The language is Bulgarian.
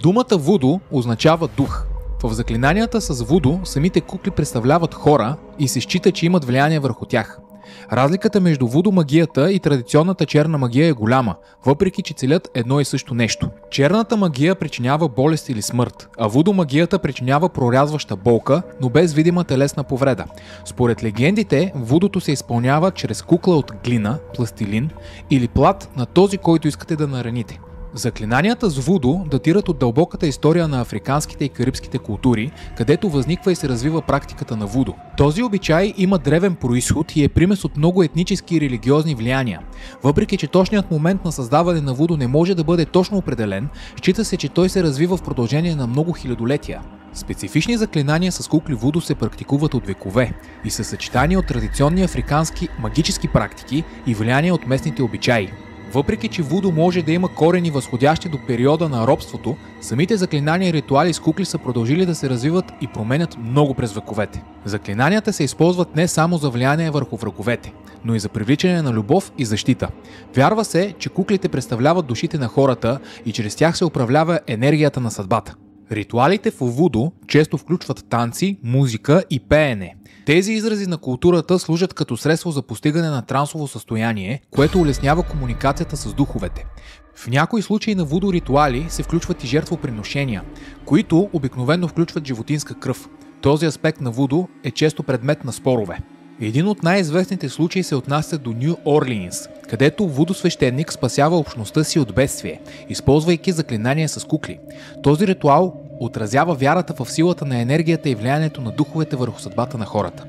Думата вудо означава дух. В заклинанията с вудо самите кукли представляват хора и се счита, че имат влияние върху тях. Разликата между вудо магията и традиционната черна магия е голяма, въпреки че целят едно и също нещо. Черната магия причинява болест или смърт, а вудо магията причинява прорязваща болка, но без видима телесна повреда. Според легендите, вудото се изпълнява чрез кукла от глина, пластилин или плат на този, който искате да нараните. Заклинанията с вудо датират от дълбоката история на африканските и карибските култури, където възниква и се развива практиката на вудо. Този обичай има древен произход и е примес от много етнически и религиозни влияния. Въпреки че точният момент на създаване на вудо не може да бъде точно определен, счита се, че той се развива в продължение на много хилядолетия. Специфични заклинания с кукли вудо се практикуват от векове и са съчетани от традиционни африкански магически практики и влияния от местните обичаи. Въпреки че вудо може да има корени възходящи до периода на робството, самите заклинания и ритуали с кукли са продължили да се развиват и променят много през вековете. Заклинанията се използват не само за влияние върху враговете, но и за привличане на любов и защита. Вярва се, че куклите представляват душите на хората и чрез тях се управлява енергията на съдбата. Ритуалите в вудо често включват танци, музика и пеене. Тези изрази на културата служат като средство за постигане на трансово състояние, което улеснява комуникацията с духовете. В някои случаи на вудо ритуали се включват и жертвоприношения, които обикновено включват животинска кръв. Този аспект на вудо е често предмет на спорове. Един от най-известните случаи се отнася до Ню Орлиинс, където вудо свещеник спасява общността си от бедствие, използвайки заклинания с кукли. Този ритуал отразява вярата в силата на енергията и влиянието на духовете върху съдбата на хората.